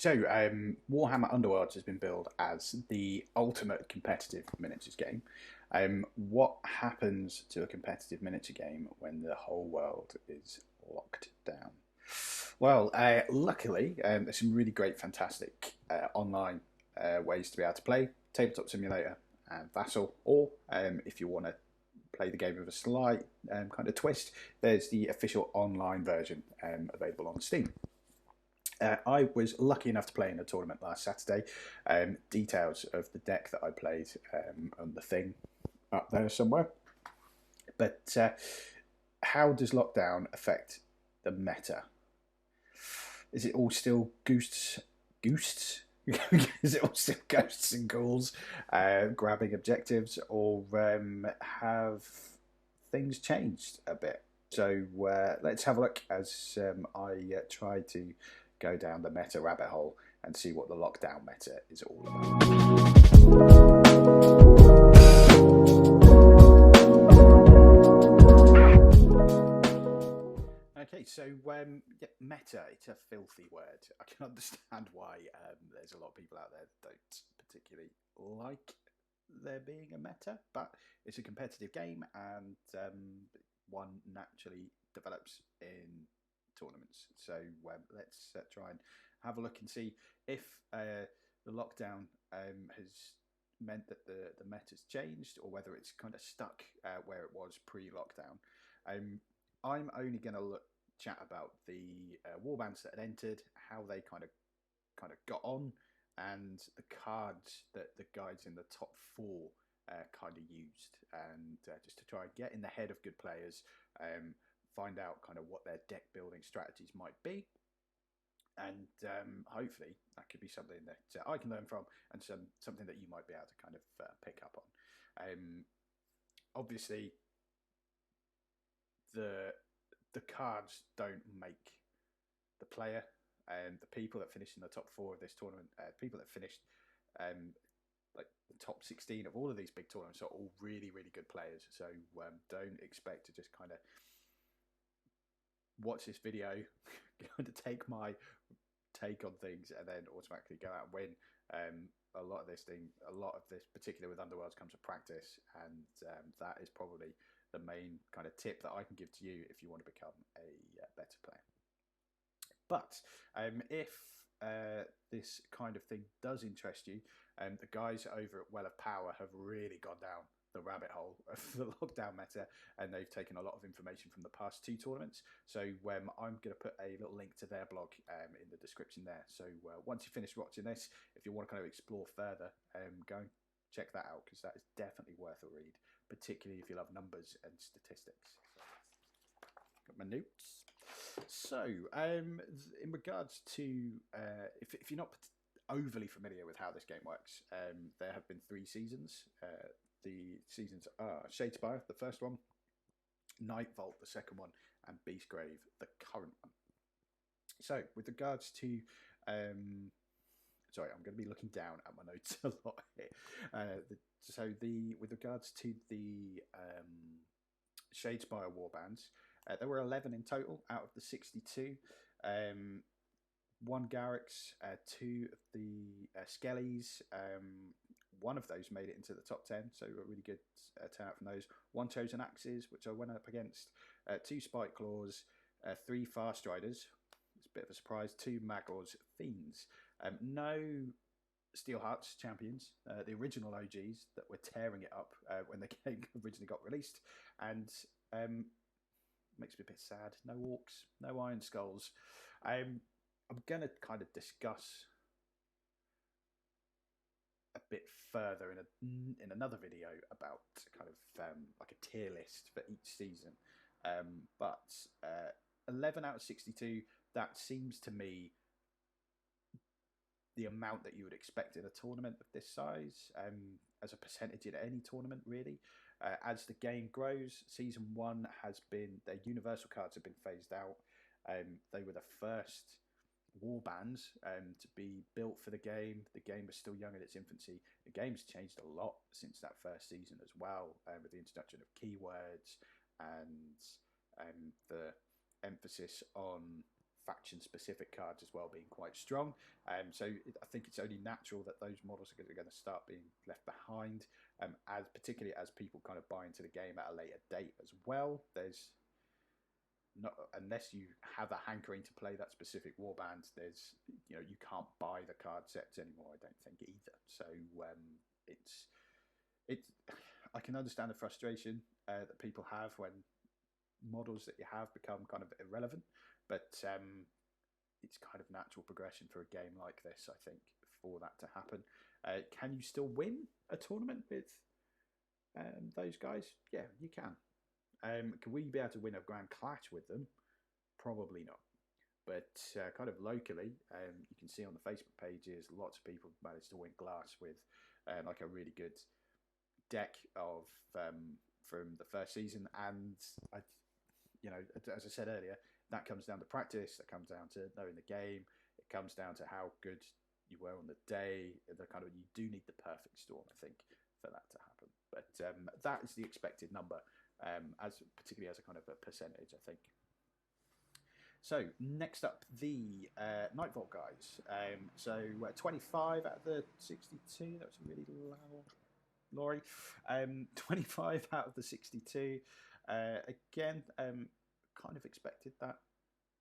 Warhammer Underworlds has been billed as the ultimate competitive miniatures game. What happens to a competitive miniature game when the whole world is locked down? Well, luckily, there's some really great, fantastic online ways to be able to play Tabletop Simulator and Vassal, or if you want to play the game with a slight kind of twist, there's the official online version available on Steam. I was lucky enough to play in a tournament last Saturday. Details of the deck that I played on the thing up there somewhere. But how does lockdown affect the meta? Is it all still ghosts? Is it all still ghosts and ghouls grabbing objectives, or have things changed a bit? So let's have a look as I try to go down the meta rabbit hole and see what the lockdown meta is all about. Okay, so meta, it's a filthy word. I can understand why there's a lot of people out there that don't particularly like there being a meta, but it's a competitive game and one naturally develops in tournaments. So let's try and have a look and see if the lockdown has meant that the meta's changed, or whether it's kind of stuck where it was pre-lockdown. I'm only going to chat about the warbands that had entered, how they kind of got on, and the cards that the guys in the top four kind of used, and just to try and get in the head of good players, find out kind of what their deck building strategies might be, and hopefully that could be something that I can learn from, and something that you might be able to kind of pick up on. Obviously, the cards don't make the player, and the people that finished in the top four of this tournament, people that finished like the top 16 of all of these big tournaments, are all really, really good players. So don't expect to just kind of watch this video, kind of take my take on things, and then automatically go out and win. A lot of this, particularly with Underworlds, comes with practice, and that is probably the main kind of tip that I can give to you if you want to become a better player. But if this kind of thing does interest you, the guys over at Well of Power have really gone down the rabbit hole of the lockdown meta, and they've taken a lot of information from the past two tournaments. So I'm going to put a little link to their blog in the description there. So once you finish watching this, if you want to kind of explore further, go and check that out, because that is definitely worth a read, particularly if you love numbers and statistics. Got my notes. So in regards to if you're not overly familiar with how this game works, there have been 3 seasons. The seasons are Shadespire, the first one, Night Vault, the second one, and Beastgrave, the current one. So with regards to sorry, I'm going to be looking down at my notes a lot here. With regards to the Shadespire warbands, there were 11 in total out of the 62. 1 Garrix, 2 of the Skellies. One of those made it into the top 10, so a really good turnout from those. 1 Chosen Axes, which I went up against. 2 Spike Claws, 3 Fast Riders. It's a bit of a surprise. 2 Magors Fiends. No Steel Hearts champions, the original OGs that were tearing it up when the game originally got released, and makes me a bit sad. No Orcs, no Iron Skulls. I'm going to kind of discuss a bit further in another video about kind of like a tier list for each season. But 11 out of 62, that seems to me the amount that you would expect in a tournament of this size, as a percentage in any tournament, really. As the game grows, season 1 has been, their universal cards have been phased out. They were the first warbands to be built for the game. The game was still young in its infancy. The game's changed a lot since that first season as well, with the introduction of keywords and the emphasis on faction-specific cards as well being quite strong. So I think it's only natural that those models are going to start being left behind, as particularly as people kind of buy into the game at a later date as well. There's not, unless you have a hankering to play that specific warband, there's, you can't buy the card sets anymore, I don't think either. So it's I can understand the frustration that people have when models that you have become kind of irrelevant, but it's kind of natural progression for a game like this, I think, for that to happen. Can you still win a tournament with those guys? Yeah, you can. Can we be able to win a Grand Clash with them? Probably not. But kind of locally, you can see on the Facebook pages, lots of people managed to win Glass with like a really good deck of from the first season. And as I said earlier, that comes down to practice. That comes down to knowing the game. It comes down to how good you were on the day. You do need the perfect storm, I think, for that to happen. But that is the expected number, particularly as a kind of a percentage, I think. So next up, the Nightvault guys. 25 out of the 62. That was really loud, Laurie. 25 out of the 62. Again, kind of expected that,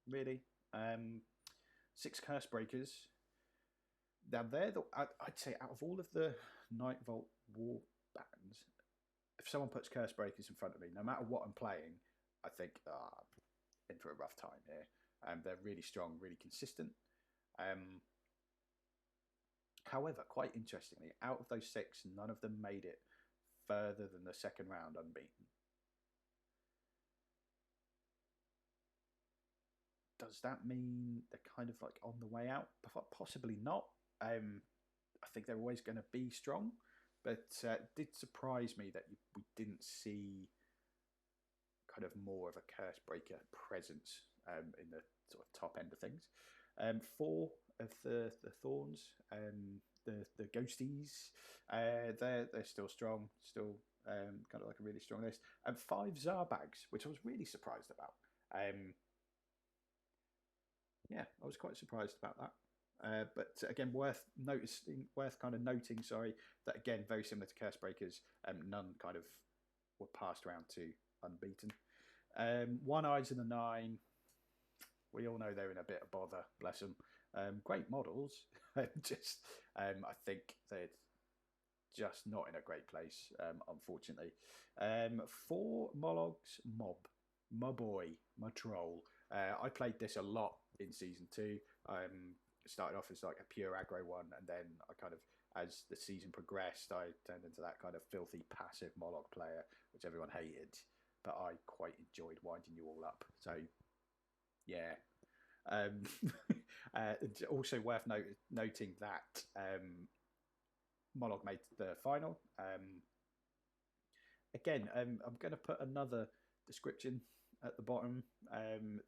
really. 6 Curse Breakers. Now, I'd say out of all of the Nightvault war bands, if someone puts Curse Breakers in front of me, no matter what I'm playing, I think, in for a rough time here. They're really strong, really consistent. However, quite interestingly, out of those 6, none of them made it further than the second round unbeaten. Does that mean they're kind of like on the way out? Possibly not. I think they're always going to be strong, but it did surprise me that we didn't see kind of more of a Curse Breaker presence in the sort of top end of things. 4 of the Thorns, the Ghosties, they're still strong, still kind of like a really strong list. And 5 Zarbags, which I was really surprised about. Yeah, I was quite surprised about that. But again, worth kind of noting, that again, very similar to Curse Breakers, none kind of were passed round 2 unbeaten. One Eyes and a 9. We all know they're in a bit of bother, bless them. Great models, I think they're just not in a great place, unfortunately. 4 Mologs, my boy, my troll. I played this a lot in season 2. Started off as like a pure aggro one, and then I kind of, as the season progressed, I turned into that kind of filthy passive Molog player, which everyone hated, but I quite enjoyed winding you all up. So, yeah. Also worth noting that Molog made the final. Again, I'm going to put another description at the bottom.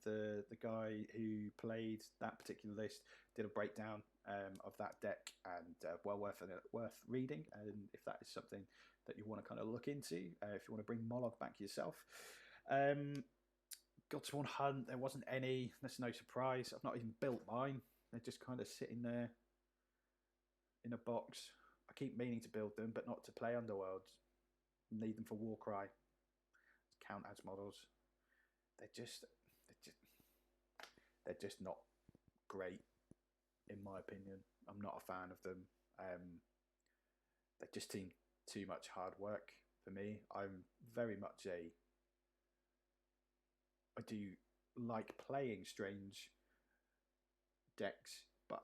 The guy who played that particular list did a breakdown of that deck, and well worth reading. And if that is something that you want to kind of look into, if you want to bring Molog back yourself. Godsworn Hunt, there wasn't any. That's no surprise. I've not even built mine. They're just kind of sitting there in a box. I keep meaning to build them, but not to play Underworlds. Need them for Warcry. Count as models. They're just not great, in my opinion. I'm not a fan of them. They just seem too much hard work for me. I'm very much I do like playing strange decks, but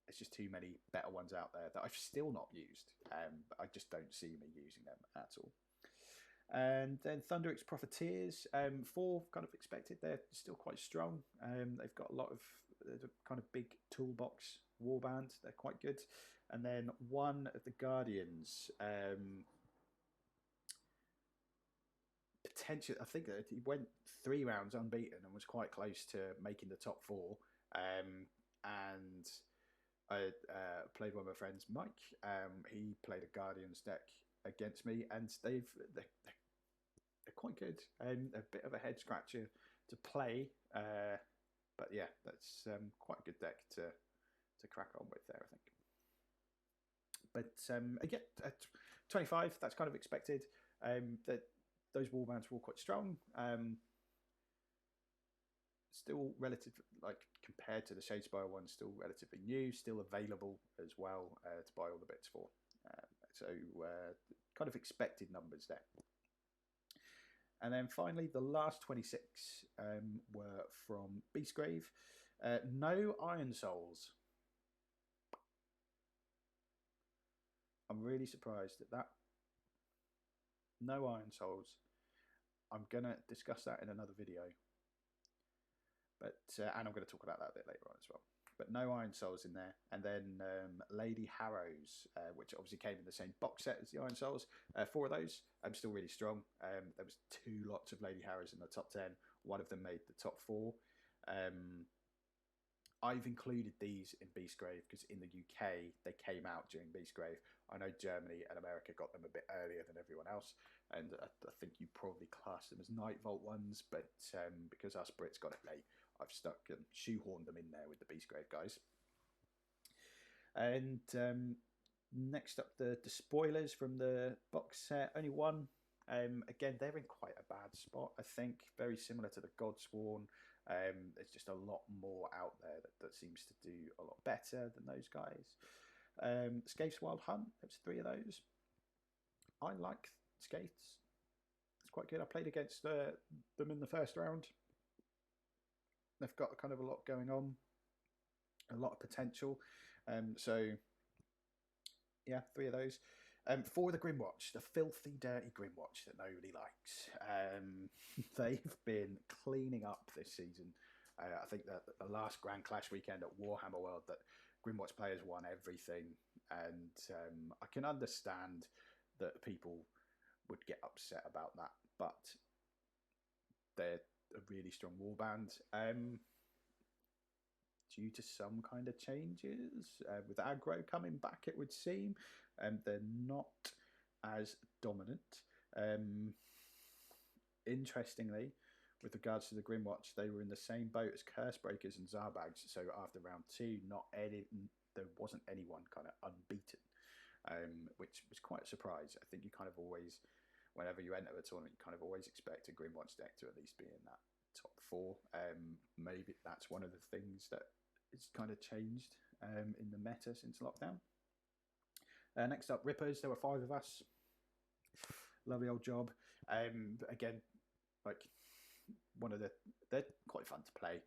there's just too many better ones out there that I've still not used. I just don't see me using them at all. And then Thunderix Profiteers, 4 kind of expected. They're still quite strong. They've got a lot of kind of big toolbox warband. They're quite good. And then 1 of the Guardians, potentially, I think that he went 3 rounds unbeaten and was quite close to making the top 4. And I played one of my friends, Mike. He played a Guardians deck against me, and they're quite good. A bit of a head scratcher to play But yeah, that's quite a good deck to crack on with there, I think. But again, at 25, that's kind of expected. That those Warbands were all quite strong. Still relative, like compared to the Shadespire one, still relatively new, still available as well to buy all the bits for. So kind of expected numbers there. And then finally, the last 26 were from Beastgrave. No Iron Souls. I'm really surprised at that. No Iron Souls. I'm going to discuss that in another video. But and I'm going to talk about that a bit later on as well. But no Iron Souls in there. And then Lady Harrows, which obviously came in the same box set as the Iron Souls. 4 of those, still really strong. There was 2 lots of Lady Harrows in the top 10. One of them made the top 4. I've included these in Beastgrave because in the UK, they came out during Beastgrave. I know Germany and America got them a bit earlier than everyone else. And I think you probably class them as Night Vault ones. But because us Brits got it late, I've stuck and shoehorned them in there with the Beastgrave guys. And next up, the spoilers from the box set. Only one. Again, they're in quite a bad spot, I think. Very similar to the Godsworn. There's just a lot more out there that seems to do a lot better than those guys. Skaith's Wild Hunt. There's 3 of those. I like Skaith's. It's quite good. I played against them in the first round. They've got kind of a lot going on, a lot of potential. So, yeah, 3 of those. For the Grimwatch, the filthy, dirty Grimwatch that nobody likes. They've been cleaning up this season. I think that the last Grand Clash weekend at Warhammer World, that Grimwatch players won everything. And I can understand that people would get upset about that. But they're a really strong warband. Due to some kind of changes with aggro coming back, it would seem, they're not as dominant. Interestingly, with regards to the Grimwatch, they were in the same boat as Cursebreakers and Zarbags. So after round 2, there wasn't anyone kind of unbeaten, which was quite a surprise. I think you kind of always, whenever you enter a tournament, you kind of always expect a Grimwatch deck to at least be in that top 4. Maybe that's one of the things that it's kind of changed in the meta since lockdown. Next up, Rippers. There were 5 of us. Lovely old job. Again, like they're quite fun to play.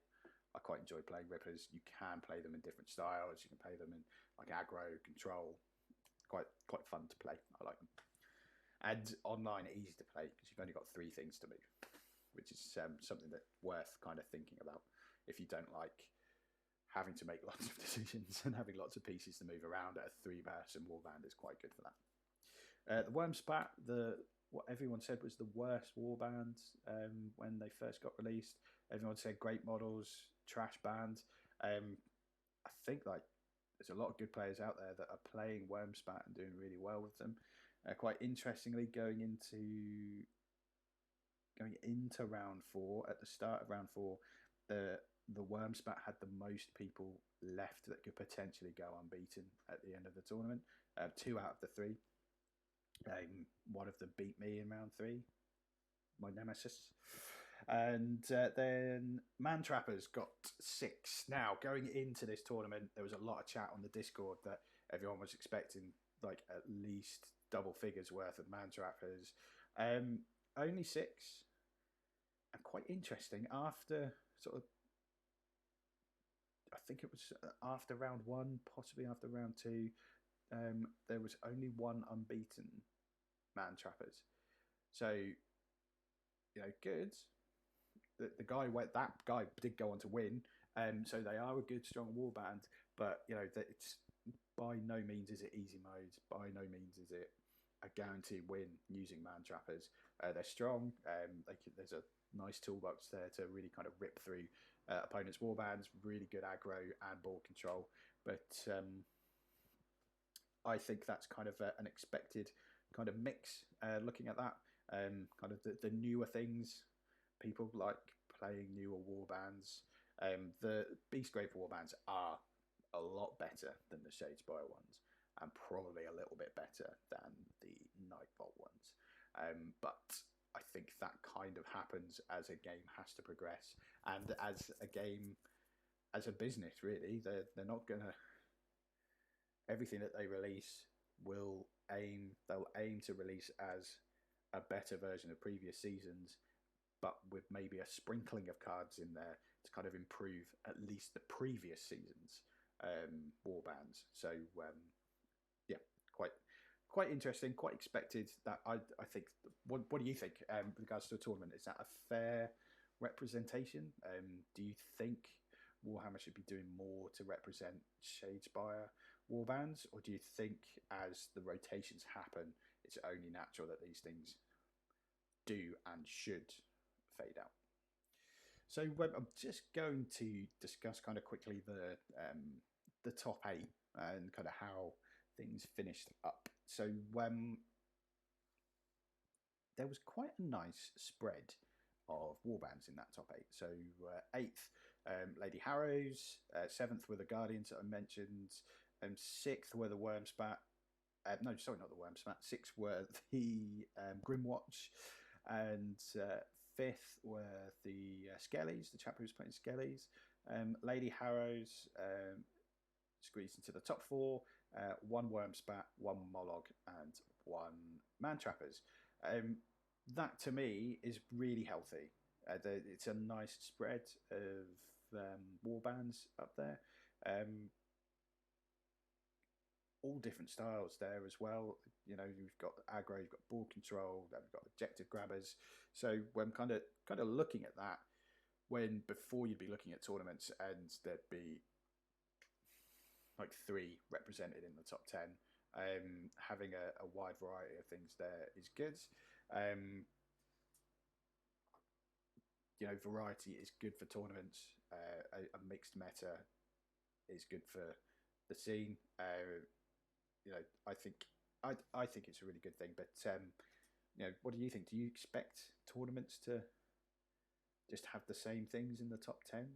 I quite enjoy playing Rippers. You can play them in different styles. You can play them in like aggro, control. Quite fun to play. I like them. And online, easy to play because you've only got 3 things to move, which is something that's worth kind of thinking about if you don't like having to make lots of decisions and having lots of pieces to move around. A 3-person warband is quite good for that. The Wormspat, what everyone said was the worst warband when they first got released. Everyone said great models, trash band. I think like there's a lot of good players out there that are playing Wormspat and doing really well with them. Quite interestingly, going into round 4, at the start of round 4, the Wormspat had the most people left that could potentially go unbeaten at the end of the tournament. 2 out of the 3. One of them beat me in round 3, my nemesis. And then Man Trappers got 6. Now, going into this tournament, there was a lot of chat on the Discord that everyone was expecting like at least double figures worth of Man Trappers. Only 6. And quite interesting, after sort of, I think it was after round 1, possibly after round 2, there was only 1 unbeaten Man Trappers. So, good. That guy did go on to win. So they are a good, strong warband. But, it's by no means is it easy mode. By no means is it a guaranteed win using Man Trappers. They're strong. There's a nice toolbox there to really kind of rip through opponents' warbands. Really good aggro and ball control. But I think that's kind of an expected kind of mix. Looking at that, kind of the newer things, people like playing newer warbands. The Beastgrave Warbands are a lot better than the Shadespire ones, and probably a little bit better than the Nightbolt ones. But I think that kind of happens as a game has to progress, and as a game, as a business, really, they're not gonna. Everything that they release they'll aim to release as a better version of previous seasons, but with maybe a sprinkling of cards in there to kind of improve at least the previous seasons warbands. So yeah, quite interesting, quite expected. That I think. What do you think with regards to a tournament? Is that a fair representation? Do you think Warhammer should be doing more to represent Shadespire warbands, or do you think as the rotations happen, it's only natural that these things do and should fade out? So I'm just going to discuss kind of quickly the top 8 and kind of how things finished up. So there was quite a nice spread of warbands in that top 8. So 8th, Lady Harrows. 7th were the Guardians that I mentioned. 6th were the Wormspat. No, sorry, not the Wormspat. 6th were the Grimwatch. And 5th were the Skellies, the chap who was playing Skellies. Lady Harrows squeezed into the top 4. 1 Wormspat, 1 Mollog, and 1 Mantrappers. That to me is really healthy. It's a nice spread of warbands up there. All different styles there as well. You know, you've got aggro, you've got board control, you've got objective grabbers. So when kind of looking at that, when before you'd be looking at tournaments and there'd be like 3 represented in the top 10, having a wide variety of things there is good. You know, variety is good for tournaments. A mixed meta is good for the scene. You know, I think it's a really good thing. But you know, what do you think? Do you expect tournaments to just have the same things in the top 10?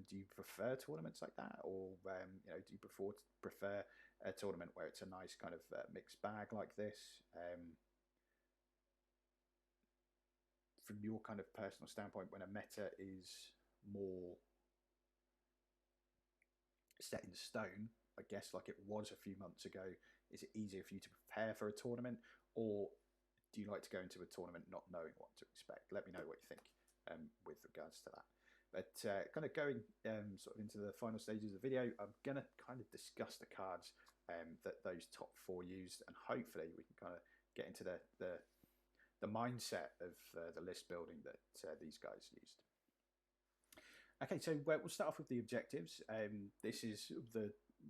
Do you prefer tournaments like that, or you know, do you prefer a tournament where it's a nice kind of mixed bag like this? From your kind of personal standpoint, when a meta is more set in stone, I guess, like it was a few months ago, is it easier for you to prepare for a tournament, or do you like to go into a tournament not knowing what to expect? Let me know what you think with regards to that. But kind of going sort of into the final stages of the video, I'm going to kind of discuss the cards that those top 4 used, and hopefully we can kind of get into the mindset of the list building that these guys used. Okay, so we'll start off with the objectives. This is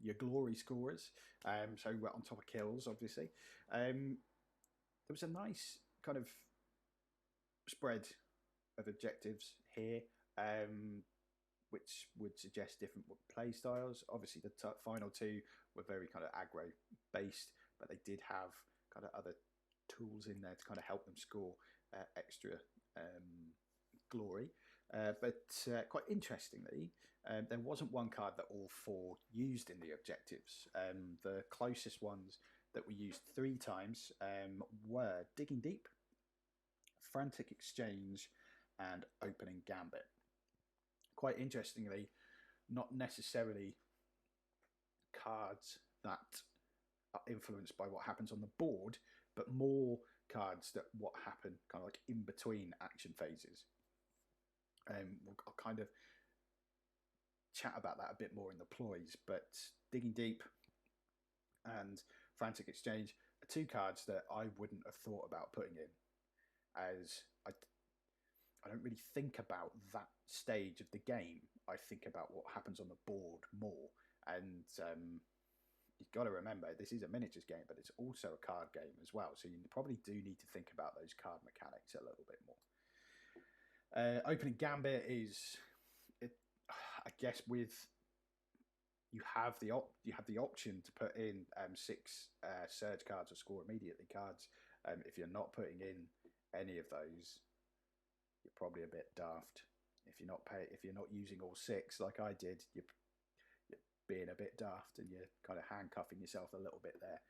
your glory scorers. So we're on top of kills, obviously. There was a nice kind of spread of objectives here, which would suggest different play styles. Obviously, the final 2 were very kind of aggro based, but they did have kind of other tools in there to kind of help them score extra glory. But quite interestingly, there wasn't one card that all 4 used in the objectives. The closest ones that we used 3 times were Digging Deep, Frantic Exchange, and Opening Gambit. Quite interestingly, not necessarily cards that are influenced by what happens on the board, but more cards that what happen kind of like in between action phases. I'll kind of chat about that a bit more in the ploys, but Digging Deep and Frantic Exchange are 2 cards that I wouldn't have thought about putting in, as I don't really think about that stage of the game. I think about what happens on the board more, and you've got to remember this is a miniatures game, but it's also a card game as well, so you probably do need to think about those card mechanics a little bit more. Opening Gambit is, I guess, with you have the option to put in 6 surge cards or score immediately cards. If you're not putting in any of those, you're probably a bit daft. if you're not using all 6 like I did, you're being a bit daft and you're kind of handcuffing yourself a little bit there.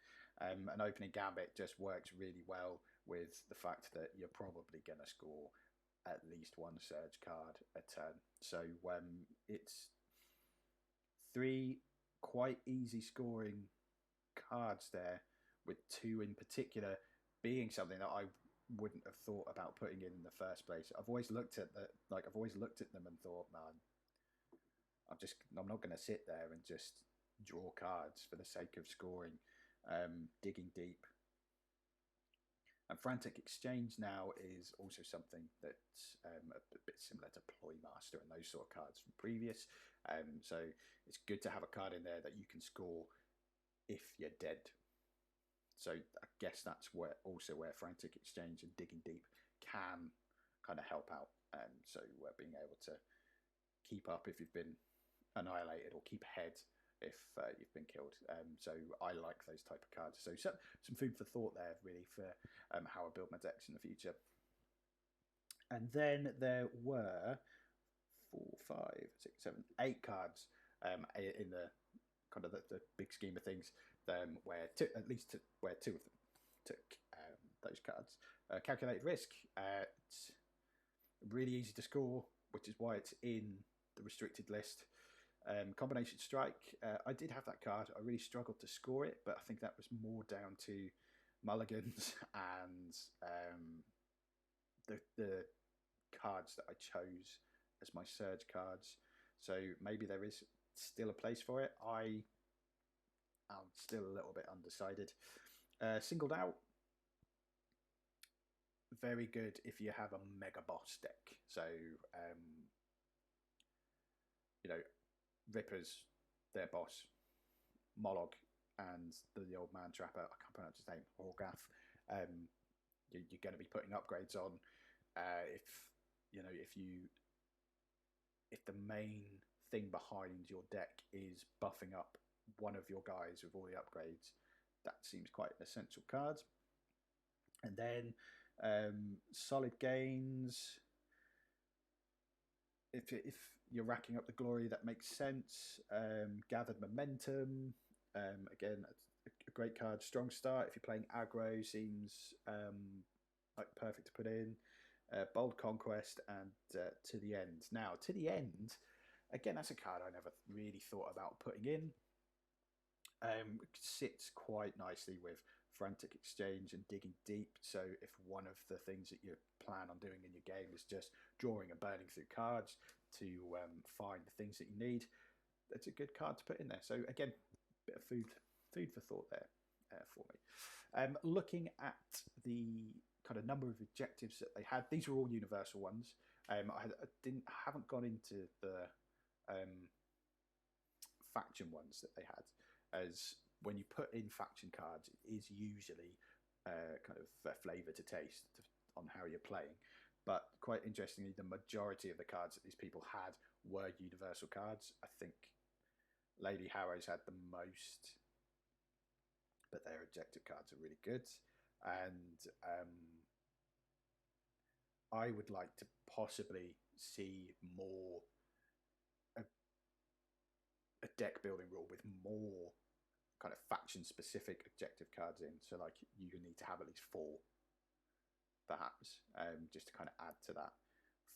An opening gambit just works really well with the fact that you're probably going to score at least 1 surge card a turn. So it's 3 quite easy scoring cards there, with 2 in particular being something that I wouldn't have thought about putting in the first place. I've always looked at them and thought, man, I'm not going to sit there and just draw cards for the sake of scoring. Digging deep. And Frantic Exchange now is also something that's a bit similar to Ploymaster and those sort of cards from previous. So it's good to have a card in there that you can score if you're dead. So I guess that's where Frantic Exchange and Digging Deep can kind of help out. So being able to keep up if you've been annihilated, or keep ahead if you've been killed. So I like those type of cards. So some food for thought there, really, for how I build my decks in the future. And then there were 4, 5, 6, 7, 8 cards in the kind of the big scheme of things, where two of them took those cards. Calculated Risk. It's really easy to score, which is why it's in the restricted list. Combination Strike. I did have that card. I really struggled to score it, but I think that was more down to mulligans and the cards that I chose as my surge cards. So maybe there is still a place for it. I'm still a little bit undecided. Singled Out. Very good if you have a mega boss deck. So Ripper's their boss, Mollog, and the old man trapper, I can't pronounce his name, Horgath. You're going to be putting upgrades on. If the main thing behind your deck is buffing up one of your guys with all the upgrades, that seems quite an essential card. And then Solid Gains. If you're racking up the glory, that makes sense. Gathered Momentum, again, a great card. Strong Start, if you're playing aggro, seems like perfect to put in. Bold Conquest, and To the End. Now, To the End, again, that's a card I never really thought about putting in. Sits quite nicely with Frantic Exchange and Digging Deep. So if one of the things that you plan on doing in your game is just drawing and burning through cards to find the things that you need, that's a good card to put in there. So again, a bit of food for thought there for me. Looking at the kind of number of objectives that they had, these were all universal ones. I haven't gone into the faction ones that they had, as when you put in faction cards, it is usually kind of a flavour to taste on how you're playing. But quite interestingly, the majority of the cards that these people had were universal cards. I think Lady Harrow's had the most, but their objective cards are really good. And I would like to possibly see more a deck building rule with more kind of faction specific objective cards in. So like you need to have at least 4, perhaps, just to kind of add to that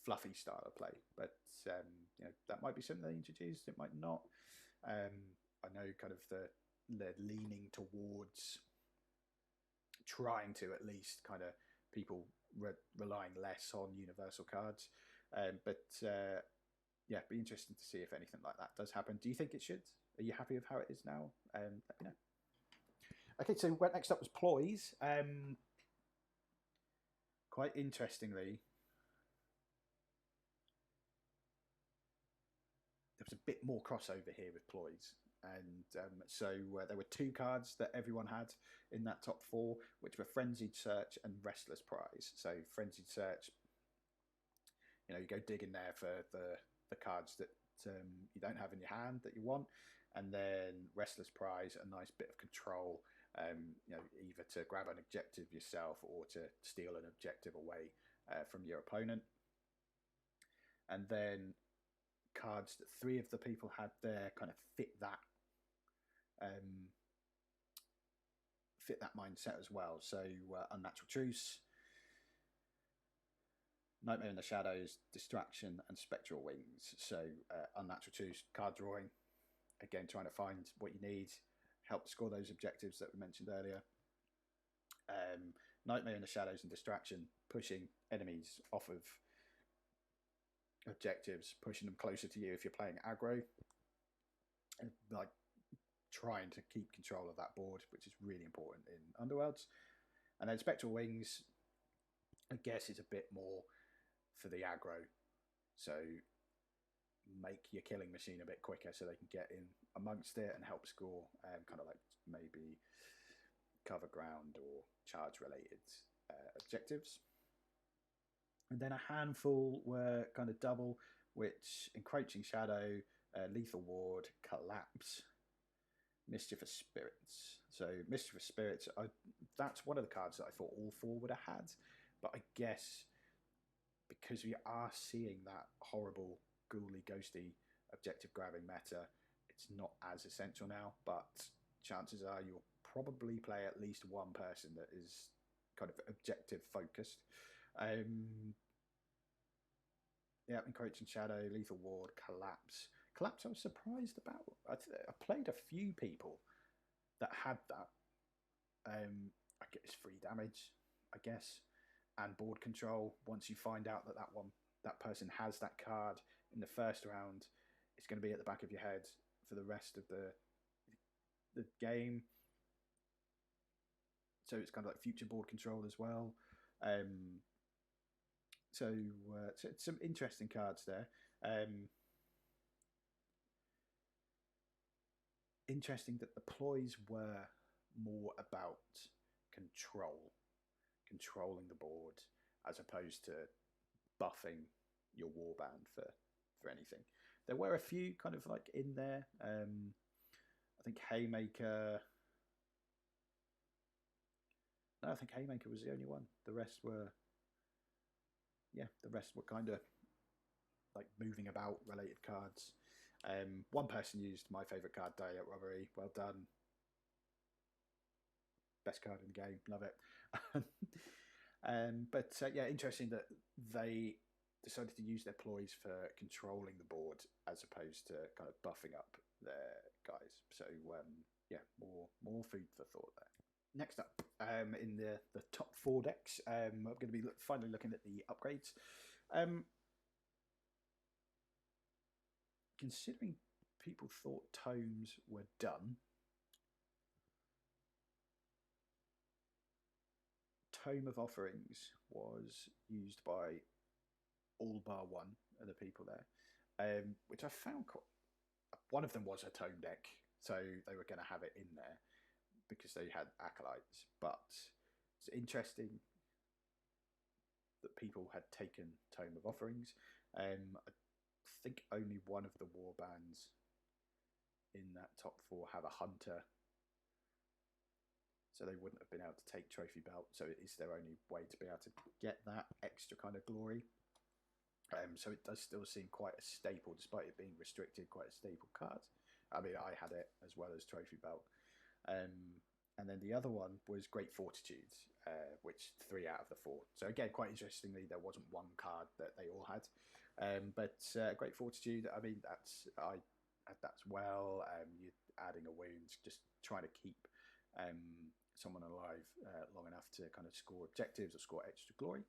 fluffy style of play. But that might be something they introduced. It might not. I know kind of they're leaning towards trying to at least kind of people relying less on universal cards. Yeah, be interesting to see if anything like that does happen. Do you think it should? Are you happy with how it is now? Let me know. Okay, so next up was Ploys. Quite interestingly, there was a bit more crossover here with Ploys. And so there were 2 cards that everyone had in that top 4, which were Frenzied Search and Restless Prize. So Frenzied Search, you go dig in there for the cards that you don't have in your hand that you want, and then Restless Prize, a nice bit of control, either to grab an objective yourself or to steal an objective away from your opponent. and then cards that 3 of the people had there kind of fit that mindset as well. So Unnatural Truce, Nightmare in the Shadows, Distraction, and Spectral Wings. So Unnatural Truce, card drawing, again trying to find what you need, help score those objectives that we mentioned earlier. Nightmare in the Shadows and Distraction, pushing enemies off of objectives, pushing them closer to you if you're playing aggro, and like trying to keep control of that board, which is really important in Underworlds. And then Spectral Wings, I guess, is a bit more for the aggro, so make your killing machine a bit quicker so they can get in amongst it and help score kind of like maybe cover ground or charge related objectives. And then a handful were kind of double, which Encroaching Shadow, Lethal Ward, Collapse, Mischievous Spirits. So Mischievous Spirits, that's one of the cards that I thought all 4 would have had, but I guess because we are seeing that horrible, ghouly, ghosty objective grabbing meta, it's not as essential now, but chances are you'll probably play at least one person that is kind of objective focused. Yeah, Encroaching Shadow, Lethal Ward, Collapse. Collapse I was surprised about. I played a few people that had that. I guess 3 damage, I guess, and board control. Once you find out that person has that card in the first round, it's going to be at the back of your head for the rest of the game. So it's kind of like future board control as well. So some interesting cards there. Interesting that the ploys were more about controlling the board, as opposed to buffing your warband for anything. There were a few kind of like in there. I think Haymaker. No, I think Haymaker was the only one. The rest were kind of like moving about related cards. One person used my favourite card, Diet Robbery. Well done. Best card in the game. Love it. But yeah, interesting that they decided to use their ploys for controlling the board as opposed to kind of buffing up their guys. So yeah, more food for thought there. Next up, in the top 4 decks, I'm going to be finally looking at the upgrades. Considering people thought tomes were done, Tome of Offerings was used by all bar one of the people there, which I found one of them was a tome deck, so they were going to have it in there because they had acolytes. But it's interesting that people had taken Tome of Offerings. I think only one of the warbands in that top 4 have a hunter, so they wouldn't have been able to take Trophy Belt. So it is their only way to be able to get that extra kind of glory. So it does still seem quite a staple, despite it being restricted, quite a staple card. I mean, I had it as well as Trophy Belt. And then the other one was Great Fortitude, which 3 out of the 4. So again, quite interestingly, there wasn't one card that they all had. But Great Fortitude, I mean, that's well. You're adding a wound, just trying to keep someone alive long enough to kind of score objectives or score extra glory.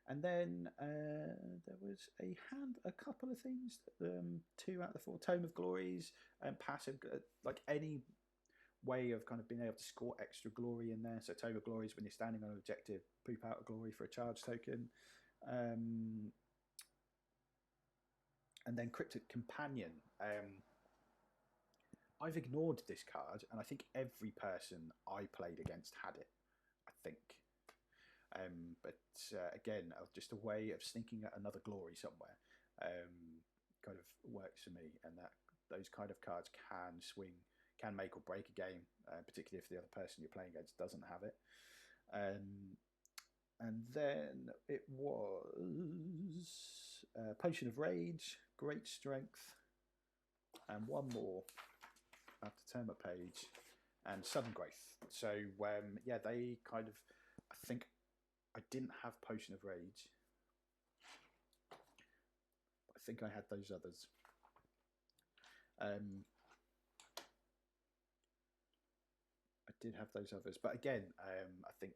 And then there was a couple of things. 2 out of the 4 Tome of Glories and passive, like any way of kind of being able to score extra glory in there. So Tome of Glories, when you're standing on an objective, poop out a glory for a charge token. And then Cryptic Companion. I've ignored this card, and I think every person I played against had it, I think. But again, just a way of sneaking at another glory somewhere kind of works for me, and that those kind of cards can make or break a game, particularly if the other person you're playing against doesn't have it. And then it was Potion of Rage, Great Strength, and one more. I have to turn my page, and Sudden Growth. So yeah, they kind of, I think I didn't have Potion of Rage. I think I had those others. I did have those others, but again, I think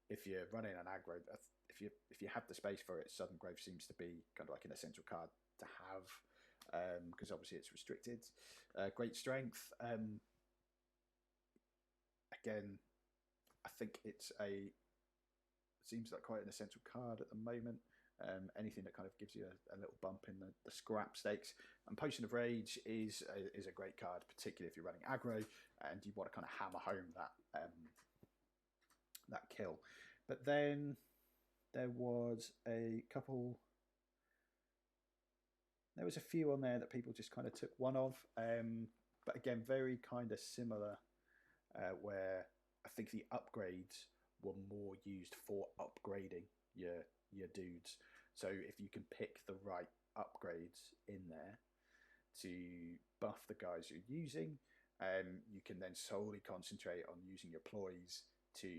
if you're running an aggro, if you have the space for it, Sudden Growth seems to be kind of like an essential card to have, because obviously it's restricted. Great Strength. Again, I think it seems like quite an essential card at the moment. Anything that kind of gives you a little bump in the scrap stakes. And Potion of Rage is a great card, particularly if you're running aggro and you want to kind of hammer home that kill. But then there was a couple. There was a few on there that people just kind of took one of, but again, very kind of similar, where I think the upgrades were more used for upgrading your dudes. So if you can pick the right upgrades in there to buff the guys you're using, you can then solely concentrate on using your ploys to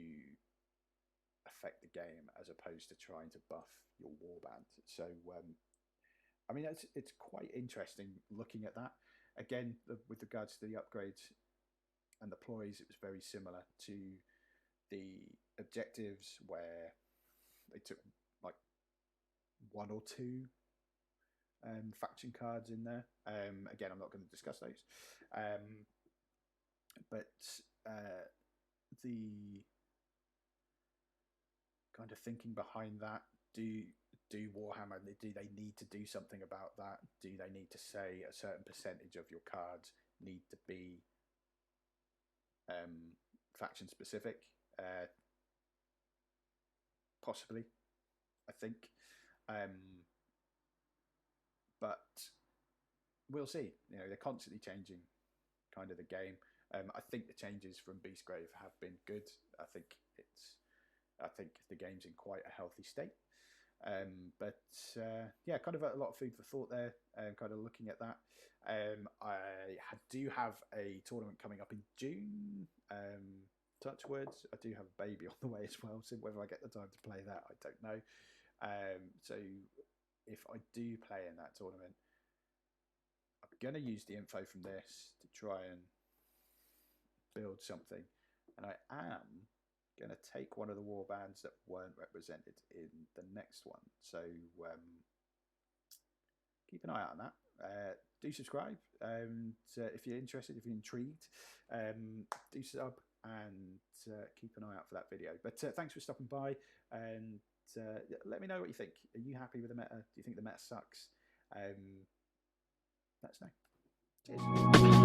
affect the game as opposed to trying to buff your warband. So I mean, it's quite interesting looking at that. Again, with regards to the upgrades and the ploys, it was very similar to the objectives where they took like one or two faction cards in there. Again, I'm not going to discuss those. But the kind of thinking behind that, do Warhammer, do they need to do something about that? Do they need to say a certain percentage of your cards need to be faction specific? Possibly, I think. But we'll see. You know, they're constantly changing kind of the game. I think the changes from Beastgrave have been good. I think the game's in quite a healthy state. But yeah, kind of a lot of food for thought there. Kind of looking at that. I do have a tournament coming up in June. Touch words, I do have a baby on the way as well, so whether I get the time to play that, I don't know. So if I do play in that tournament, I'm going to use the info from this to try and build something, and I am going to take one of the warbands that weren't represented in the next one. So keep an eye out on that. Do subscribe. If you're interested, if you're intrigued, do sub and keep an eye out for that video. But thanks for stopping by, and let me know what you think. Are you happy with the meta? Do you think the meta sucks? Let us know. Cheers.